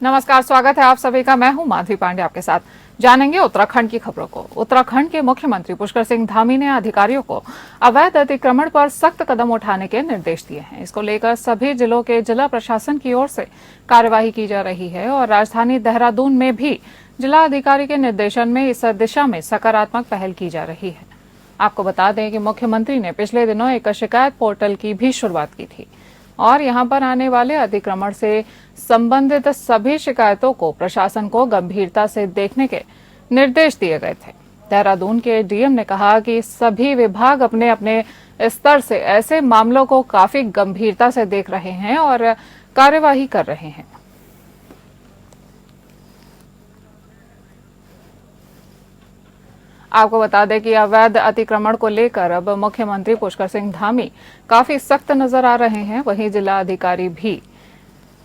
नमस्कार, स्वागत है आप सभी का। मैं हूं माधवी पांडे आपके साथ। जानेंगे उत्तराखंड की खबरों को। उत्तराखंड के मुख्यमंत्री पुष्कर सिंह धामी ने अधिकारियों को अवैध अतिक्रमण पर सख्त कदम उठाने के निर्देश दिए हैं। इसको लेकर सभी जिलों के जिला प्रशासन की ओर से कार्यवाही की जा रही है और राजधानी देहरादून में भी जिला अधिकारी के निर्देशन में इस दिशा में सकारात्मक पहल की जा रही है। आपको बता दें कि मुख्यमंत्री ने पिछले दिनों एक शिकायत पोर्टल की भी शुरुआत की थी और यहां पर आने वाले अतिक्रमण से संबंधित सभी शिकायतों को प्रशासन को गंभीरता से देखने के निर्देश दिए गए थे। देहरादून के डीएम ने कहा कि सभी विभाग अपने अपने स्तर से ऐसे मामलों को काफी गंभीरता से देख रहे हैं और कार्यवाही कर रहे हैं। आपको बता दें कि अवैध अतिक्रमण को लेकर अब मुख्यमंत्री पुष्कर सिंह धामी काफी सख्त नजर आ रहे हैं। वहीं जिला अधिकारी भी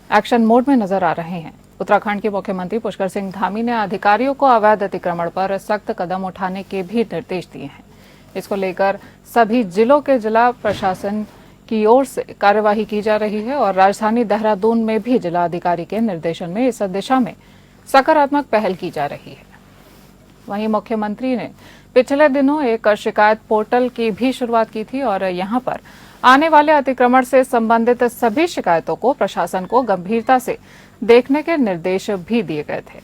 एक्शन मोड में नजर आ रहे हैं। उत्तराखंड के मुख्यमंत्री पुष्कर सिंह धामी ने अधिकारियों को अवैध अतिक्रमण पर सख्त कदम उठाने के भी निर्देश दिए हैं। इसको लेकर सभी जिलों के जिला प्रशासन की ओर से कार्यवाही की जा रही है और राजधानी देहरादून में भी जिला अधिकारी के निर्देशन में इस दिशा में सकारात्मक पहल की जा रही है। वहीं मुख्यमंत्री ने पिछले दिनों एक शिकायत पोर्टल की भी शुरुआत की थी और यहां पर आने वाले अतिक्रमण से संबंधित सभी शिकायतों को प्रशासन को गंभीरता से देखने के निर्देश भी दिए गए थे।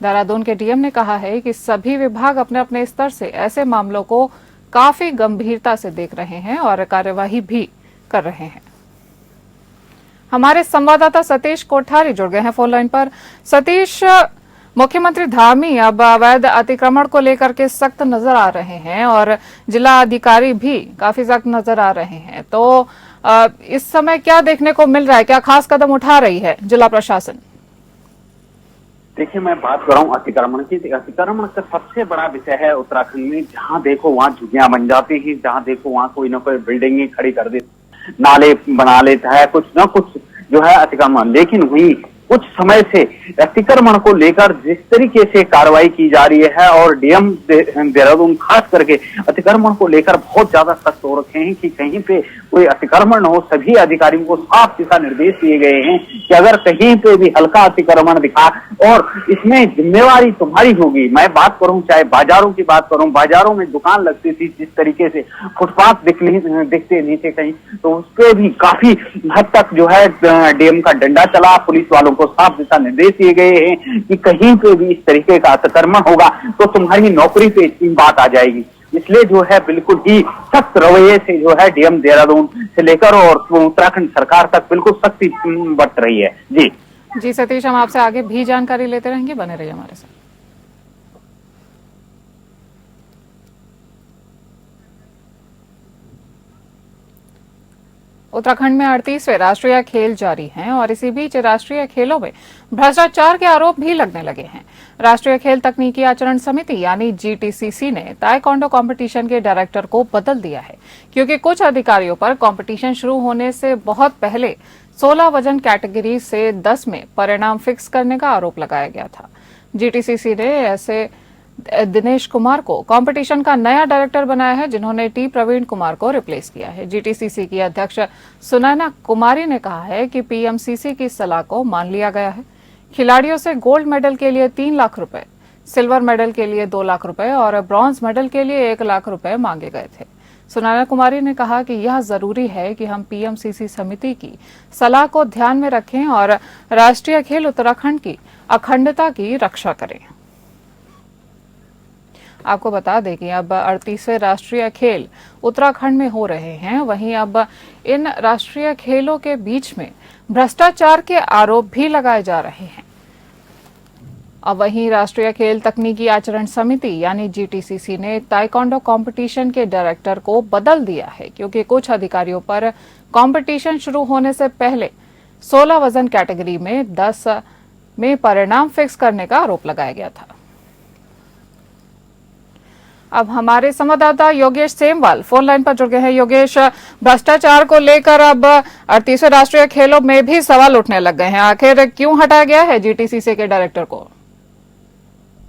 देहरादून के डीएम ने कहा है कि सभी विभाग अपने अपने स्तर से ऐसे मामलों को काफी गंभीरता से देख रहे हैं और कार्यवाही भी कर रहे हैं। हमारे संवाददाता सतीश कोठारी जुड़ गए हैं फोन लाइन पर। सतीश, मुख्यमंत्री धामी अब अवैध अतिक्रमण को लेकर के सख्त नजर आ रहे हैं और जिला अधिकारी भी काफी सख्त नजर आ रहे हैं, तो इस समय क्या देखने को मिल रहा है? क्या खास कदम उठा रही है जिला प्रशासन? देखिए, मैं बात कर रहा हूँ अतिक्रमण की। अतिक्रमण का सबसे बड़ा विषय है उत्तराखंड में। जहाँ देखो वहाँ झुग्गियां बन जाती हैं, जहाँ देखो वहाँ कोई ना कोई बिल्डिंग खड़ी कर देती, नाले बना लेता है, कुछ ना कुछ जो है अतिक्रमण। लेकिन वही कुछ समय से अतिक्रमण को लेकर जिस तरीके से कार्रवाई की जा रही है और डीएम देहरादून खास करके अतिक्रमण को लेकर बहुत ज्यादा सख्त हो रखे हैं कि कहीं पे कोई अतिक्रमण न हो। सभी अधिकारियों को साफ दिशा निर्देश दिए गए हैं कि अगर कहीं पे भी हल्का अतिक्रमण दिखा और इसमें जिम्मेवारी तुम्हारी होगी। मैं बात करूं, चाहे बाजारों की बात करूं, बाजारों में दुकान लगती थी, जिस तरीके से फुटपाथ दिखते नीचे कहीं, तो उस पर भी काफी हद तक जो है डीएम का डंडा चला। पुलिस वालों को साफ दिशा निर्देश दिए गए हैं कि कहीं पे भी इस तरीके का अतिक्रमण होगा तो तुम्हारी नौकरी पे इसकी बात आ जाएगी। इसलिए जो है बिल्कुल ही सख्त रवैये से जो है डीएम देहरादून से लेकर और उत्तराखंड सरकार तक बिल्कुल सख्ती बरत रही है। जी सतीश, हम आपसे आगे भी जानकारी लेते रहेंगे, बने रहिए हमारे साथ। उत्तराखंड में 38वें राष्ट्रीय खेल जारी हैं और इसी बीच राष्ट्रीय खेलों में भ्रष्टाचार के आरोप भी लगने लगे हैं। राष्ट्रीय खेल तकनीकी आचरण समिति यानी जीटीसीसी ने ताइक्वांडो कंपटीशन के डायरेक्टर को बदल दिया है, क्योंकि कुछ अधिकारियों पर कंपटीशन शुरू होने से बहुत पहले 16 वजन कैटेगरी से 10 में परिणाम फिक्स करने का आरोप लगाया गया था। जीटीसीसी ने ऐसे दिनेश कुमार को कंपटीशन का नया डायरेक्टर बनाया है, जिन्होंने टी प्रवीण कुमार को रिप्लेस किया है। जीटीसीसी की अध्यक्ष सुनैना कुमारी ने कहा है कि पीएमसीसी की सलाह को मान लिया गया है। खिलाड़ियों से गोल्ड मेडल के लिए 3 लाख रुपए, सिल्वर मेडल के लिए 2 लाख रुपए और ब्रॉन्ज मेडल के लिए 1 लाख रुपए मांगे गए थे। सुनैना कुमारी ने कहा कि यह जरूरी है कि हम पीएमसीसी समिति की सलाह को ध्यान में रखें और राष्ट्रीय खेल उत्तराखंड की अखंडता की रक्षा करें। आपको बता दें कि अब 38वें राष्ट्रीय खेल उत्तराखंड में हो रहे हैं। वहीं अब इन राष्ट्रीय खेलों के बीच में भ्रष्टाचार के आरोप भी लगाए जा रहे हैं। अब वहीं राष्ट्रीय खेल तकनीकी आचरण समिति यानी जीटीसीसी ने ताइक्वांडो कंपटीशन के डायरेक्टर को बदल दिया है, क्योंकि कुछ अधिकारियों पर कंपटीशन शुरू होने से पहले 16 वजन कैटेगरी में 10 में परिणाम फिक्स करने का आरोप लगाया गया था। अब हमारे संवाददाता योगेश सेमवाल फोन लाइन पर जुड़ गए हैं। योगेश, भ्रष्टाचार को लेकर अब 38वें राष्ट्रीय खेलों में भी सवाल उठने लग गए हैं। आखिर क्यों हटाया गया है जीटीसीसी के डायरेक्टर को?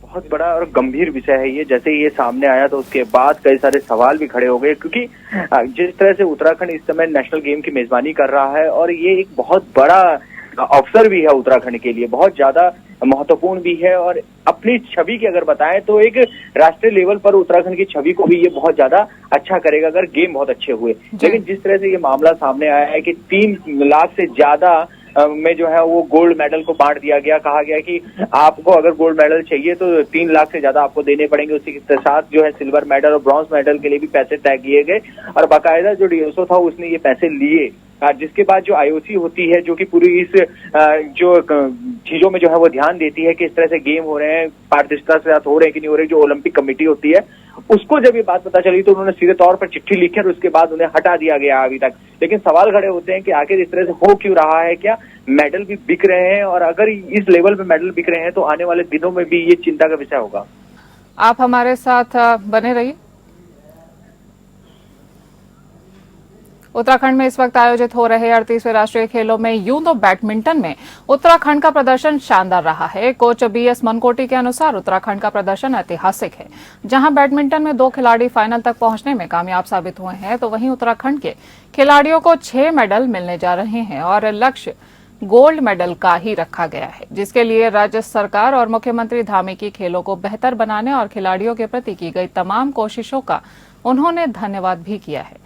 बहुत बड़ा और गंभीर विषय है ये। जैसे ये सामने आया तो उसके बाद कई सारे सवाल भी खड़े हो गए, क्योंकि जिस तरह से उत्तराखंड इस समय नेशनल गेम की मेजबानी कर रहा है और ये एक बहुत बड़ा अवसर भी है उत्तराखंड के लिए, बहुत ज्यादा महत्वपूर्ण भी है। और अपनी छवि की अगर बताएं तो एक राष्ट्रीय लेवल पर उत्तराखंड की छवि को भी ये बहुत ज्यादा अच्छा करेगा अगर गेम बहुत अच्छे हुए। लेकिन जिस तरह से ये मामला सामने आया है कि 3 लाख से ज्यादा में जो है वो गोल्ड मेडल को बांट दिया गया, कहा गया कि आपको अगर गोल्ड मेडल चाहिए तो 3 लाख से ज्यादा आपको देने पड़ेंगे। उसी के साथ जो है सिल्वर मेडल और ब्रॉन्ज मेडल के लिए भी पैसे तय किए गए और बाकायदा जो डीएसओ था उसने ये पैसे लिए। जिसके बाद जो आईओसी होती है जो कि पूरी इस जो चीजों में जो है वो ध्यान देती है कि इस तरह से गेम हो रहे हैं, पारदर्शिता से साथ हो रहे हैं कि नहीं हो रहे, जो ओलंपिक कमेटी होती है, उसको जब ये बात पता चली तो उन्होंने सीधे तौर पर चिट्ठी लिखी और उसके बाद उन्हें हटा दिया गया अभी तक। लेकिन सवाल खड़े होते हैं कि आखिर इस तरह से हो क्यों रहा है, क्या मेडल भी बिक रहे हैं, और अगर इस लेवल पे मेडल बिक रहे हैं तो आने वाले दिनों में भी ये चिंता का विषय होगा। आप हमारे साथ बने रहिए। उत्तराखंड में इस वक्त आयोजित हो रहे 38वें राष्ट्रीय खेलों में यूं तो बैडमिंटन में उत्तराखंड का प्रदर्शन शानदार रहा है। कोच बीएस मनकोटी के अनुसार उत्तराखंड का प्रदर्शन ऐतिहासिक है। जहां बैडमिंटन में 2 खिलाड़ी फाइनल तक पहुंचने में कामयाब साबित हुए हैं, तो वहीं उत्तराखंड के खिलाड़ियों को 6 मेडल मिलने जा रहे हैं और लक्ष्य गोल्ड मेडल का ही रखा गया है, जिसके लिए राज्य सरकार और मुख्यमंत्री धामी की खेलों को बेहतर बनाने और खिलाड़ियों के प्रति की गई तमाम कोशिशों का उन्होंने धन्यवाद भी किया है।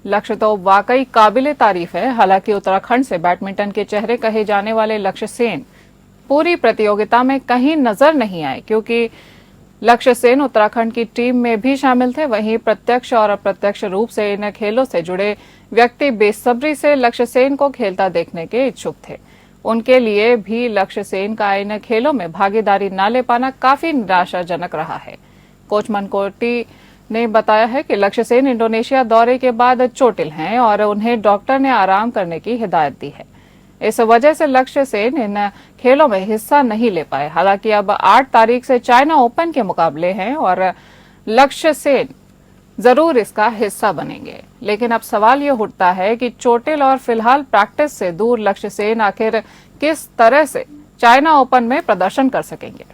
लक्ष्य तो वाकई काबिले तारीफ है। हालांकि उत्तराखंड से बैडमिंटन के चेहरे कहे जाने वाले लक्ष्य सेन पूरी प्रतियोगिता में कहीं नजर नहीं आए, क्योंकि लक्ष्य सेन उत्तराखंड की टीम में भी शामिल थे। वहीं प्रत्यक्ष और अप्रत्यक्ष रूप से इन खेलों से जुड़े व्यक्ति बेसब्री से लक्ष्य सेन को खेलता देखने के इच्छुक थे। उनके लिए भी लक्ष्य सेन का इन खेलों में भागीदारी न ले पाना काफी निराशाजनक रहा है। कोच मनकोटी ने बताया है कि लक्ष्य सेन इंडोनेशिया दौरे के बाद चोटिल हैं और उन्हें डॉक्टर ने आराम करने की हिदायत दी है। इस वजह से लक्ष्य सेन इन खेलों में हिस्सा नहीं ले पाए। हालांकि अब 8 तारीख से चाइना ओपन के मुकाबले हैं और लक्ष्य सेन जरूर इसका हिस्सा बनेंगे। लेकिन अब सवाल ये उठता है कि चोटिल और फिलहाल प्रैक्टिस से दूर लक्ष्य सेन आखिर किस तरह से चाइना ओपन में प्रदर्शन कर सकेंगे।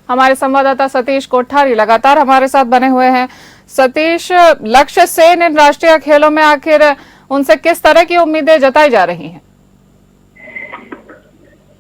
हमारे संवाददाता सतीश कोठारी लगातार हमारे साथ बने हुए हैं। सतीश, लक्ष्य सेन इन राष्ट्रीय खेलों में आखिर उनसे किस तरह की उम्मीदें जताई जा रही हैं?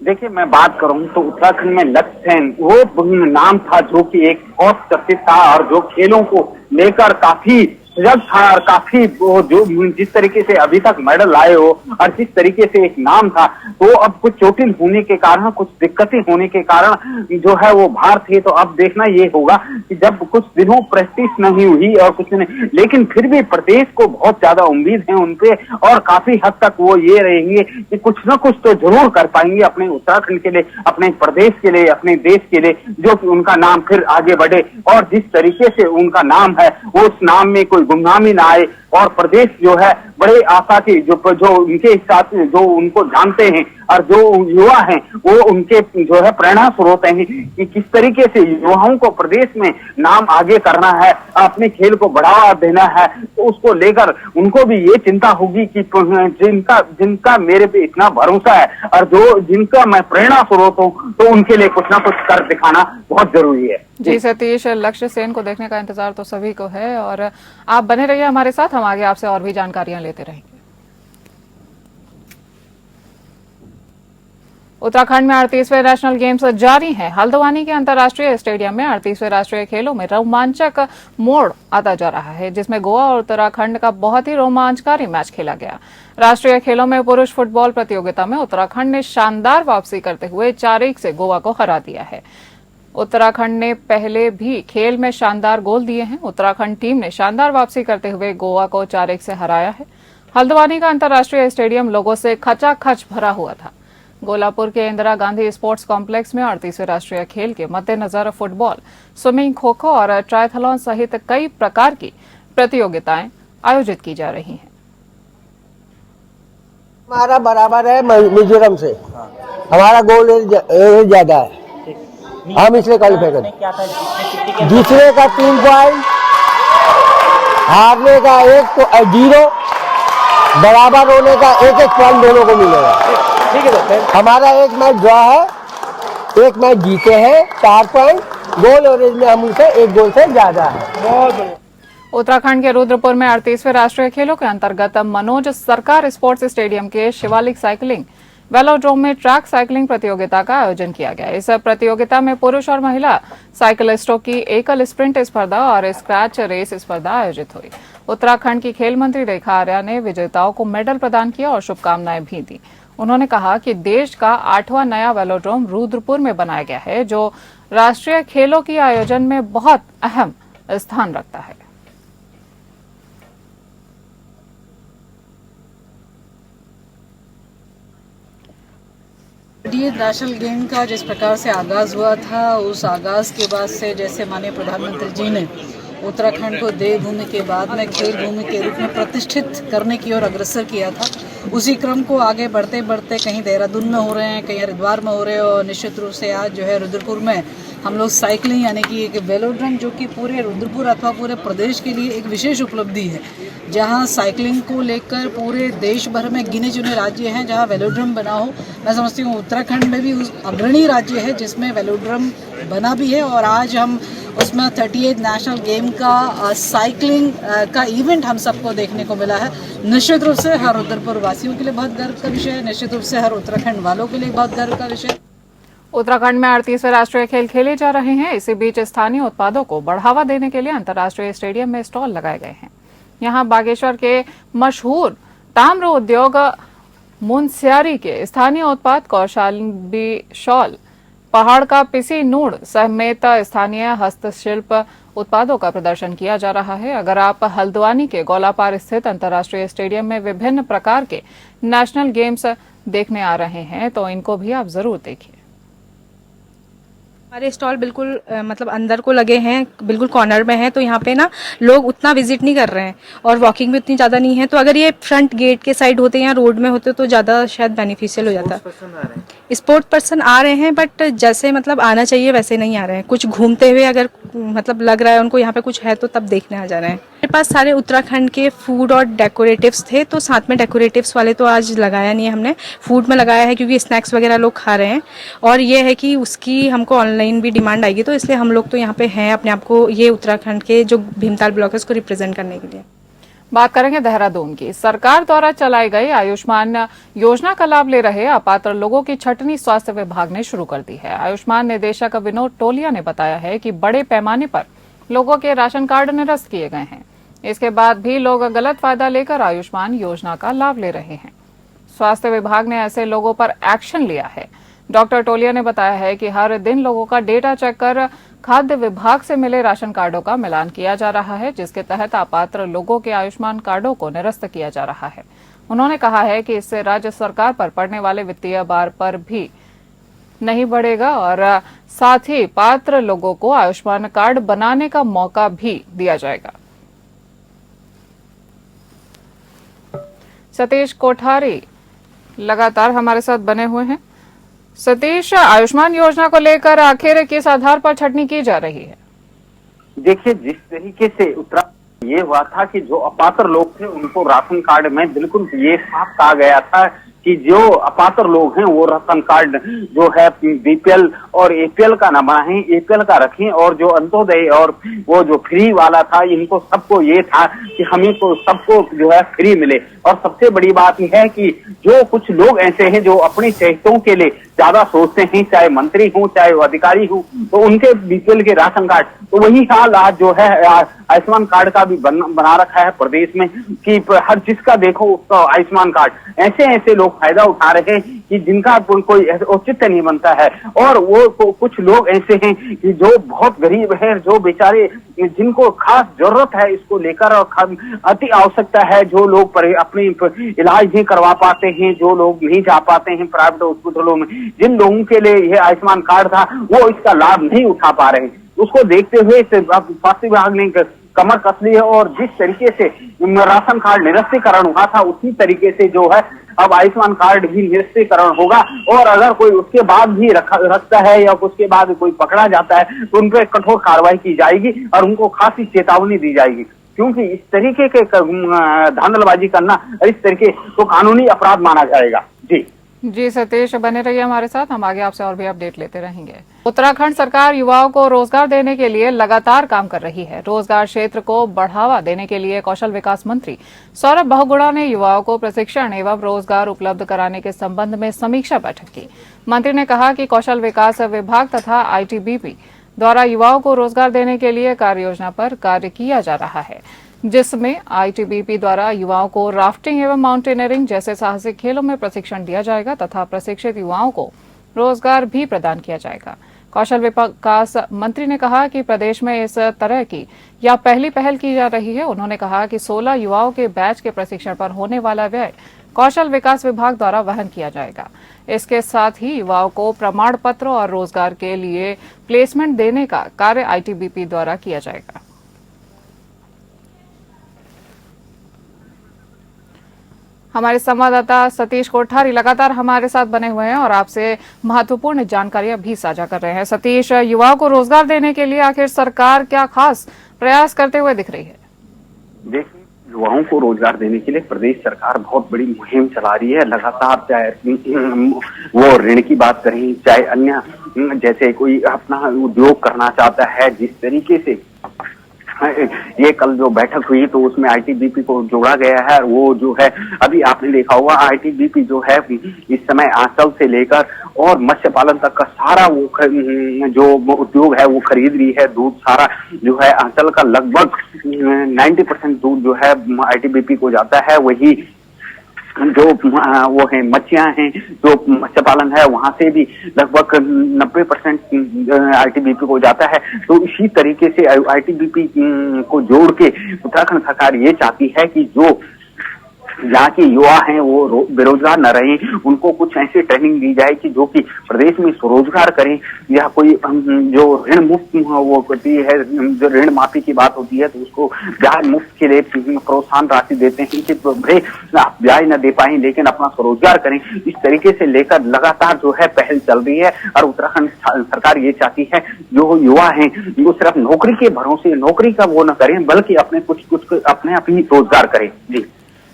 देखिए, मैं बात करूं तो उत्तराखंड में लक्ष्य सेन वो नाम था जो कि एक बहुत चर्चित था और जो खेलों को लेकर काफी सजग था और काफी वो जो जिस तरीके से अभी तक मेडल लाए हो और जिस तरीके से एक नाम था, तो अब कुछ चोटिल होने के कारण, कुछ दिक्कतें होने के कारण जो है वो बाहर थे। तो अब देखना ये होगा कि जब कुछ दिनों प्रैक्टिस नहीं हुई और कुछ नहीं, लेकिन फिर भी प्रदेश को बहुत ज्यादा उम्मीद है उनपे और काफी हद तक वो ये रहेंगे कि कुछ न कुछ तो जरूर कर पाएंगे अपने उत्तराखंड के लिए, अपने प्रदेश के लिए, अपने देश के लिए, जो कि उनका नाम फिर आगे बढ़े और जिस तरीके से उनका नाम है वो उस नाम में कोई गुमनामी ना आए और प्रदेश जो है बड़े आशा की जो उनके साथ जो उनको जानते हैं और जो युवा हैं वो उनके जो है प्रेरणा स्रोत हैं कि किस तरीके से युवाओं को प्रदेश में नाम आगे करना है, अपने खेल को बढ़ावा देना है। तो उसको लेकर उनको भी ये चिंता होगी कि जिनका मेरे पे इतना भरोसा है और जो जिनका मैं प्रेरणा स्रोत हूँ, तो उनके लिए कुछ ना कुछ कर दिखाना बहुत जरूरी है। जी सतीश, लक्ष्य सेन को देखने का इंतजार तो सभी को है और आप बने रहिए हमारे साथ, हम आगे आपसे और भी जानकारियां लेते रहेंगे। उत्तराखंड में 38वें नेशनल गेम्स जारी हैं। हल्द्वानी के अंतर्राष्ट्रीय स्टेडियम में 38वें राष्ट्रीय खेलों में रोमांचक मोड़ आता जा रहा है, जिसमें गोवा और उत्तराखंड का बहुत ही रोमांचकारी मैच खेला गया। राष्ट्रीय खेलों में पुरुष फुटबॉल प्रतियोगिता में उत्तराखंड ने शानदार वापसी करते हुए 4-1 से गोवा को हरा दिया है। उत्तराखंड ने पहले भी खेल में शानदार गोल दिए हैं। उत्तराखंड टीम ने शानदार वापसी करते हुए गोवा को 4-1 से हराया है। हल्द्वानी का अंतर्राष्ट्रीय स्टेडियम लोगों से खचाखच भरा हुआ था। गोलापुर के इंदिरा गांधी स्पोर्ट्स कॉम्प्लेक्स में 38वें राष्ट्रीय खेल के मद्देनजर फुटबॉल, स्विमिंग, खो-खो और ट्रायथलॉन सहित कई प्रकार की प्रतियोगिताएं आयोजित की जा रही हैं। हमारा बराबर है मिजोरम से, हमारा गोल ज्यादा है, हम इसलिए क्वालिफाई करें। दूसरे का 3 पॉइंट, हारने का 1-0, बराबर होने का 1-1 पॉइंट दोनों को मिलेगा। ठीक है सर, हमारा 1 मैच ड्रॉ है, 1 मैच जीते हैं, 4 पॉइंट, गोल एवरेज में हम उनसे 1 गोल से ज्यादा है। बहुत बढ़िया। उत्तराखंड के रुद्रपुर में 38वें राष्ट्रीय खेलों के अंतर्गत मनोज सरकार स्पोर्ट्स स्टेडियम के शिवालिक साइकिलिंग वेलोड्रोम में ट्रैक साइकिलिंग प्रतियोगिता का आयोजन किया गया। इस प्रतियोगिता में पुरुष और महिला साइकिलिस्टों की एकल स्प्रिंट स्पर्धा और स्क्रैच रेस स्पर्धा आयोजित हुई। उत्तराखंड की खेल मंत्री रेखा आर्या ने विजेताओं को मेडल प्रदान किया और शुभकामनाएं भी दी। उन्होंने कहा कि देश का 8वां नया वेलोड्रोम रुद्रपुर में बनाया गया है, जो राष्ट्रीय खेलों के आयोजन में बहुत अहम स्थान रखता है। ये नेशनल गेम का जिस प्रकार से आगाज़ हुआ था, उस आगाज़ के बाद से जैसे माननीय प्रधानमंत्री जी ने उत्तराखंड को देवभूमि के बाद में खेल भूमि के रूप में प्रतिष्ठित करने की ओर अग्रसर किया था, उसी क्रम को आगे बढ़ते बढ़ते कहीं देहरादून में हो रहे हैं, कहीं हरिद्वार में हो रहे हैं और निश्चित रूप से आज जो है रुद्रपुर में हम लोग साइकिलिंग यानी कि एक वेलोड्रोम जो कि पूरे रुद्रपुर अथवा पूरे प्रदेश के लिए एक विशेष उपलब्धि है, जहां साइकिलिंग को लेकर पूरे देश भर में गिने चुने राज्य हैं जहां वेलोड्रोम बना हो। मैं समझती हूँ उत्तराखंड में भी उस अग्रणी राज्य है जिसमें वेलोड्रोम बना भी है और आज हम उसमें 38 नेशनल गेम का साइकिलिंग का इवेंट हम सबको देखने को मिला है। निश्चित रूप से हर रुद्रपुर वासियों के लिए बहुत गर्व का विषय है, निश्चित रूप से हर उत्तराखंड वालों के लिए बहुत गर्व का विषय है। उत्तराखंड में 38वें राष्ट्रीय खेल खेले जा रहे हैं। इसी बीच स्थानीय उत्पादों को बढ़ावा देने के लिए अंतर्राष्ट्रीय स्टेडियम में स्टॉल लगाए गए हैं। यहां बागेश्वर के मशहूर ताम्र उद्योग मुनस्यारी के स्थानीय उत्पाद कौशाम्बी शॉल, पहाड़ का पिसी नूड़ समेत स्थानीय हस्तशिल्प उत्पादों का प्रदर्शन किया जा रहा है। अगर आप हल्द्वानी के गौलापार स्थित अंतर्राष्ट्रीय स्टेडियम में विभिन्न प्रकार के नेशनल गेम्स देखने आ रहे हैं तो इनको भी आप जरूर देखिए। हमारे स्टॉल बिल्कुल मतलब अंदर को लगे हैं, बिल्कुल कॉर्नर में है, तो यहाँ पे ना लोग उतना विजिट नहीं कर रहे हैं और वॉकिंग भी उतनी ज़्यादा नहीं है। तो अगर ये फ्रंट गेट के साइड होते या रोड में होते तो ज़्यादा शायद बेनिफिशियल हो जाता। स्पोर्ट्स पर्सन आ रहे हैं बट जैसे मतलब आना चाहिए वैसे नहीं आ रहे हैं। कुछ घूमते हुए अगर मतलब लग रहा है उनको यहाँ पे कुछ है तो तब देखने आ जा रहे हैं। मेरे पास सारे उत्तराखंड के फूड और डेकोरेटिव्स थे, तो साथ में डेकोरेटिव्स वाले तो आज लगाया नहीं है हमने, फूड में लगाया है क्योंकि स्नैक्स वगैरह लोग खा रहे हैं और ये है कि उसकी हमको ऑनलाइन भी डिमांड आएगी, तो इसलिए हम लोग तो यहाँ पे हैं अपने आप को ये उत्तराखंड के जो भीमताल ब्लॉक है उसको रिप्रेजेंट करने के लिए। बात करेंगे देहरादून की। सरकार द्वारा चलाई गई आयुष्मान योजना का लाभ ले रहे अपात्र लोगों की छंटनी स्वास्थ्य विभाग ने शुरू कर दी है। आयुष्मान निदेशक विनोद टोलिया ने बताया है कि बड़े पैमाने पर लोगों के राशन कार्ड निरस्त किए गए हैं। इसके बाद भी लोग गलत फायदा लेकर आयुष्मान योजना का लाभ ले रहे हैं। स्वास्थ्य विभाग ने ऐसे लोगों पर एक्शन लिया है। डॉक्टर टोलिया ने बताया है कि हर दिन लोगों का डेटा चेक कर खाद्य विभाग से मिले राशन कार्डों का मिलान किया जा रहा है, जिसके तहत अपात्र लोगों के आयुष्मान कार्डों को निरस्त किया जा रहा है। उन्होंने कहा है कि इससे राज्य सरकार पर पड़ने वाले वित्तीय भार पर भी नहीं बढ़ेगा और साथ ही पात्र लोगों को आयुष्मान कार्ड बनाने का मौका भी दिया जाएगा। सतीश कोठारी लगातार हमारे साथ बने हुए हैं। सतीश, आयुष्मान योजना को लेकर आखिर किस आधार पर छंटनी की जा रही है? देखिए, जिस तरीके से उत्तराखंड ये हुआ था कि जो अपात्र लोग थे उनको राशन कार्ड में बिल्कुल ये साफ कहा गया था कि जो अपात्र लोग हैं वो राशन कार्ड जो है बीपीएल और एपीएल का ना बनाएं, एपीएल का रखें और जो अंत्योदय और वो जो फ्री वाला था इनको सबको ये था कि हमें तो सबको जो है फ्री मिले। और सबसे बड़ी बात यह है कि जो कुछ लोग ऐसे हैं जो अपनी सेहतों के लिए ज्यादा सोचते हैं, चाहे मंत्री हो चाहे वो अधिकारी हो, तो उनके बीपीएल के राशन कार्ड, तो वही हाल आज जो है आयुष्मान कार्ड का भी बना रखा है प्रदेश में कि हर जिसका देखो उसका आयुष्मान कार्ड। ऐसे ऐसे लोग फायदा उठा रहे हैं कि जिनका कोई औचित्य नहीं बनता है। और वो कुछ लोग ऐसे हैं कि जो बहुत गरीब है, जो बेचारे जिनको खास जरूरत है इसको लेकर और अति आवश्यकता है, जो लोग अपने इलाज नहीं करवा पाते हैं, जो लोग नहीं जा पाते हैं प्राइवेट हॉस्पिटलों में, जिन लोगों के लिए यह आयुष्मान कार्ड था वो इसका लाभ नहीं उठा पा रहे हैं। उसको देखते हुए स्वास्थ्य विभाग ने कमर कस ली है और जिस तरीके से राशन कार्ड निरस्तीकरण हुआ था उसी तरीके से जो है अब आयुष्मान कार्ड भी निरस्तीकरण होगा। और अगर कोई उसके बाद भी रखता है या उसके बाद कोई पकड़ा जाता है तो उन पर कठोर कार्रवाई की जाएगी और उनको खासी चेतावनी दी जाएगी, क्योंकि इस तरीके के धांधलबाजी करना और इस तरीके तो कानूनी अपराध माना जाएगा। जी जी सतीश, बने रहिए हमारे साथ, हम आगे आपसे और भी अपडेट लेते रहेंगे। उत्तराखंड सरकार युवाओं को रोजगार देने के लिए लगातार काम कर रही है। रोजगार क्षेत्र को बढ़ावा देने के लिए कौशल विकास मंत्री सौरभ बहुगुणा ने युवाओं को प्रशिक्षण एवं रोजगार उपलब्ध कराने के संबंध में समीक्षा बैठक की। मंत्री ने कहा कि कौशल विकास विभाग तथा आईटीबीपी द्वारा युवाओं को रोजगार देने के लिए कार्य योजना पर कार्य किया जा रहा है, जिसमें आईटीबीपी द्वारा युवाओं को राफ्टिंग एवं माउंटेनियरिंग जैसे साहसिक खेलों में प्रशिक्षण दिया जाएगा तथा प्रशिक्षित युवाओं को रोजगार भी प्रदान किया जाएगा। कौशल विकास मंत्री ने कहा कि प्रदेश में इस तरह की यह पहली पहल की जा रही है। उन्होंने कहा कि 16 युवाओं के बैच के प्रशिक्षण पर होने वाला व्यय कौशल विकास विभाग द्वारा वहन किया जाएगा। इसके साथ ही युवाओं को प्रमाण पत्र और रोजगार के लिए प्लेसमेंट देने का कार्य आईटीबीपी द्वारा किया जाएगा। हमारे संवाददाता सतीश कोठारी लगातार हमारे साथ बने हुए हैं और आपसे महत्वपूर्ण जानकारियां भी साझा कर रहे हैं। सतीश, युवाओं को रोजगार देने के लिए आखिर सरकार क्या खास प्रयास करते हुए दिख रही है? देखिए, युवाओं को रोजगार देने के लिए प्रदेश सरकार बहुत बड़ी मुहिम चला रही है। लगातार चाहे वो ऋण की बात करें, चाहे अन्य जैसे कोई अपना उद्योग करना चाहता है, जिस तरीके से ये कल जो बैठक हुई तो उसमें आईटीबीपी को जोड़ा गया है। वो जो है अभी आपने देखा होगा, आईटीबीपी जो है इस समय आंचल से लेकर और मत्स्य पालन तक का सारा वो जो उद्योग है वो खरीद रही है। दूध सारा जो है आंचल का लगभग 90% दूध जो है आईटीबीपी को जाता है। वही जो वो है मच्छियां हैं, जो मत्स्य पालन है, वहां से भी लगभग 90% आईटीबीपी को जाता है। तो इसी तरीके से आईटीबीपी को जोड़ के उत्तराखंड सरकार ये चाहती है कि जो यहाँ के युवा हैं वो बेरोजगार न रहें, उनको कुछ ऐसी ट्रेनिंग दी जाए कि जो कि प्रदेश में स्वरोजगार करें, या कोई जो ऋण मुफ्त वो करती है, जो ऋण माफी की बात होती है तो उसको ब्याज मुफ्त के लिए प्रोत्साहन राशि देते हैं कि भले आप ब्याज न दे पाए लेकिन अपना स्वरोजगार करें। इस तरीके से लेकर लगातार जो है पहल चल रही है और उत्तराखंड सरकार ये चाहती है जो युवा हैं वो सिर्फ नौकरी के भरोसे नौकरी का वो न करें, बल्कि अपने कुछ अपने अपनी रोजगार करें। जी,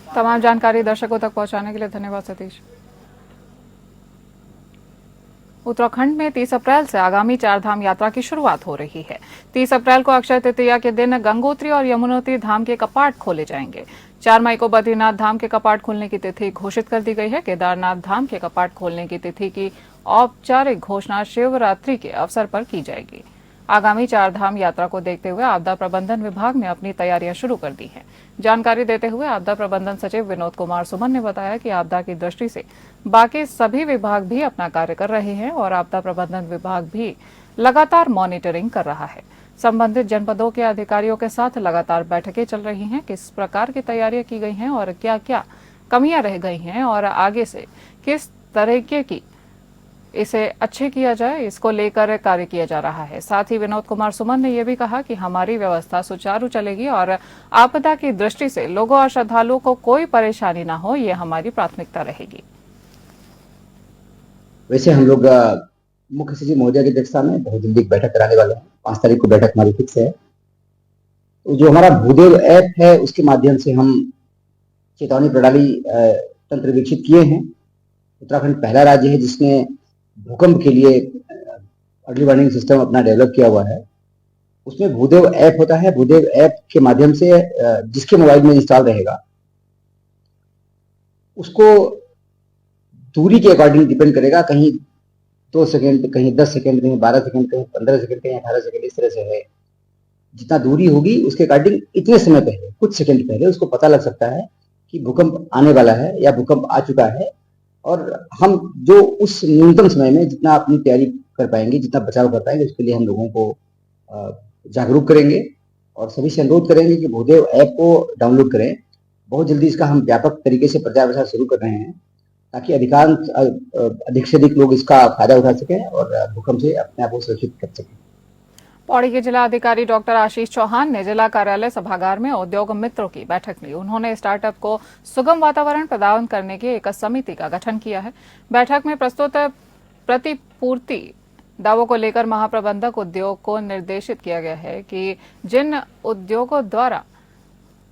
तमाम जानकारी दर्शकों तक पहुंचाने के लिए धन्यवाद सतीश। उत्तराखंड में 30 अप्रैल से आगामी 4 धाम यात्रा की शुरुआत हो रही है। 30 अप्रैल को अक्षय तृतीया के दिन गंगोत्री और यमुनोत्री धाम के कपाट खोले जाएंगे। 4 मई को बद्रीनाथ धाम के कपाट खोलने की तिथि घोषित कर दी गई है। केदारनाथ धाम के कपाट खोलने की तिथि की औपचारिक घोषणा शिवरात्रि के अवसर पर की जाएगी। आगामी 4 धाम यात्रा को देखते हुए आपदा प्रबंधन विभाग ने अपनी तैयारियां शुरू कर दी हैं। जानकारी देते हुए आपदा प्रबंधन सचिव विनोद कुमार सुमन ने बताया कि आपदा की दृष्टि से बाकी सभी विभाग भी अपना कार्य कर रहे हैं और आपदा प्रबंधन विभाग भी लगातार मॉनिटरिंग कर रहा है। संबंधित जनपदों के अधिकारियों के साथ लगातार बैठकें चल रही हैं। किस प्रकार की तैयारियां की गई हैं और क्या क्या कमियां रह गई हैं और आगे से किस तरीके की इसे अच्छे किया जाए, इसको लेकर कार्य किया जा रहा है। साथ ही विनोद कुमार सुमन ने यह भी कहा कि हमारी व्यवस्था सुचारू चलेगी और आपदा की दृष्टि से लोगों और श्रद्धालुओं को कोई परेशानी न हो, ये हमारी प्राथमिकता रहेगी। वैसे हम लोग मुख्य सचिव महोदय की अध्यक्षता में बहुत जल्दी एक बैठक कराने वाले हैं। 5 तारीख को बैठक हमारी फिक्स है। तो जो हमारा भूदेव ऐप है उसके माध्यम से हम चेतावनी प्रणाली तंत्र विकसित किए हैं। उत्तराखंड पहला राज्य है जिसने भूकंप के लिए अर्ली वार्निंग सिस्टम अपना डेवलप किया हुआ है। उसमें भूदेव ऐप होता है। भूदेव ऐप के माध्यम से जिसके मोबाइल में इंस्टॉल रहेगा उसको दूरी के अकॉर्डिंग डिपेंड करेगा, कहीं 2 सेकेंड, कहीं 10 सेकेंड, कहीं 12 सेकेंड, कहीं 15 सेकेंड, कहीं 18 सेकेंड, इस तरह से है। जितना दूरी होगी उसके अकॉर्डिंग इतने समय पहले, कुछ सेकेंड पहले उसको पता लग सकता है कि भूकंप आने वाला है या भूकंप आ चुका है। और हम जो उस न्यूनतम समय में जितना अपनी तैयारी कर पाएंगे, जितना बचाव कर पाएंगे, उसके लिए हम लोगों को जागरूक करेंगे और सभी से अनुरोध करेंगे कि भूदेव ऐप को डाउनलोड करें। बहुत जल्दी इसका हम व्यापक तरीके से प्रचार प्रसार शुरू कर रहे हैं ताकि अधिक से अधिक लोग इसका फायदा उठा सकें और भूकंप से अपने आप को सुरक्षित कर सकें। पौड़ी के जिला अधिकारी डॉक्टर आशीष चौहान ने जिला कार्यालय सभागार में उद्योग मित्रों की बैठक ली। उन्होंने स्टार्टअप को सुगम वातावरण प्रदान करने की एक समिति का गठन किया है। बैठक में प्रस्तुत प्रतिपूर्ति दावों को लेकर महाप्रबंधक उद्योग को निर्देशित किया गया है कि जिन उद्योगों द्वारा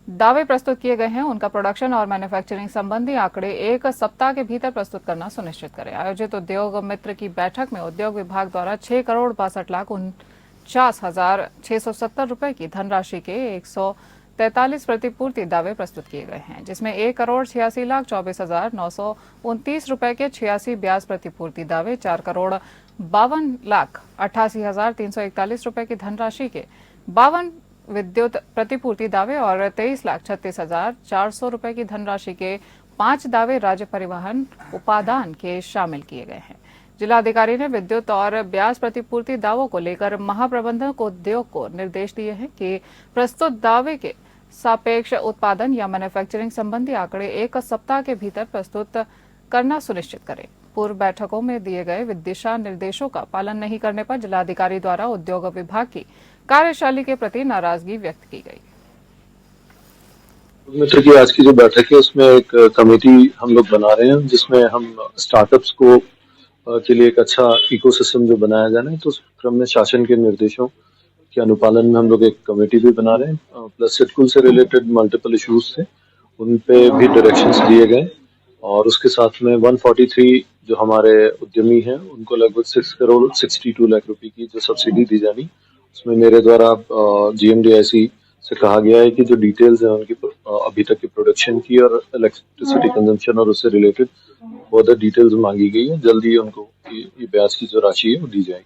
दावे प्रस्तुत किए गए हैं उनका प्रोडक्शन और मैन्युफैक्चरिंग संबंधी आंकड़े 1 सप्ताह के भीतर प्रस्तुत करना सुनिश्चित करें। आयोजित उद्योग मित्र की बैठक में उद्योग विभाग द्वारा 6,62,49,670 रुपए की धनराशि के 143 प्रतिपूर्ति दावे प्रस्तुत किए गए हैं, जिसमें 1,86,24,929 रुपए के 86 ब्याज प्रतिपूर्ति दावे, 4,52,88,341 रुपए की धनराशि के 52 विद्युत प्रतिपूर्ति दावे और 23,36,400 रुपए की धनराशि के 5 दावे राज्य परिवहन उपादान के शामिल किए गए हैं। जिलाधिकारी ने विद्युत और ब्याज प्रतिपूर्ति दावों को लेकर महाप्रबंधक उद्योग को निर्देश दिए हैं कि प्रस्तुत दावे के सापेक्ष उत्पादन या मैन्युफैक्चरिंग संबंधी आंकड़े 1 सप्ताह के भीतर प्रस्तुत करना सुनिश्चित करें। पूर्व बैठकों में दिए गए दिशा निर्देशों का पालन नहीं करने पर जिलाधिकारी द्वारा उद्योग विभाग की कार्यशैली के प्रति नाराजगी व्यक्त की गई। मित्र की आज की जो बैठक है उसमें एक कमेटी हम लोग बना रहे हैं, जिसमें हम स्टार्टअप्स को के लिए एक अच्छा इकोसिस्टम जो बनाया जाना है, तो उस क्रम में शासन के निर्देशों के अनुपालन में हम लोग एक कमेटी भी बना रहे हैं। प्लस सिडकुल से रिलेटेड मल्टीपल इश्यूज थे, उन पे भी डायरेक्शंस दिए गए और उसके साथ में 143 जो हमारे उद्यमी हैं उनको लगभग 6,62 लाख रुपए की जो सब्सिडी दी जानी, उसमें मेरे द्वारा GMDIC से कहा गया है कि जो डिटेल्स हैं उनकी अभी तक की प्रोडक्शन की और इलेक्ट्रिसिटी कंजम्पशन और उससे रिलेटेड बहुत डिटेल्स मांगी गई है। जल्दी उनको ये ब्याज की जो राशि है वो दी जाएगी।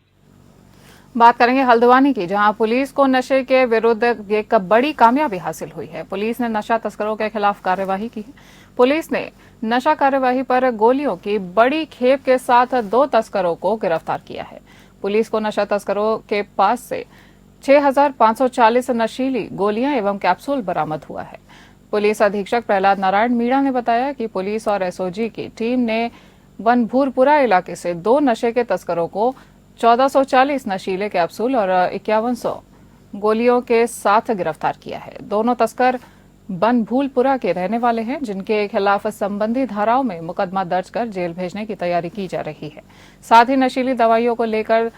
बात करेंगे हल्द्वानी की, जहां पुलिस को नशे के विरुद्ध एक बड़ी कामयाबी हासिल हुई है। पुलिस ने नशा तस्करों के खिलाफ कार्यवाही की है। पुलिस ने नशा कार्यवाही पर गोलियों की बड़ी खेप के साथ 2 तस्करों को गिरफ्तार किया है। पुलिस को नशा तस्करों के पास से 6,540 नशीली गोलियां एवं कैप्सूल बरामद हुआ है। पुलिस अधीक्षक प्रहलाद नारायण मीणा ने बताया कि पुलिस और SOG की टीम ने बनभूरपुरा इलाके से 2 नशे के तस्करों को 1,440 नशीले कैप्सूल और 5,100 गोलियों के साथ गिरफ्तार किया है। दोनों तस्कर बनभूलपुरा के रहने वाले हैं, जिनके खिलाफ संबंधित धाराओं में मुकदमा दर्ज कर जेल भेजने की तैयारी की जा रही है। साथ ही नशीली दवाइयों को लेकर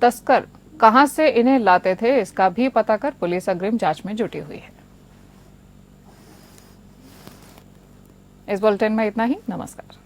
तस्कर कहां से इन्हें लाते थे, इसका भी पता कर पुलिस अग्रिम जांच में जुटी हुई है। इस बुलेटिन में इतना ही। नमस्कार।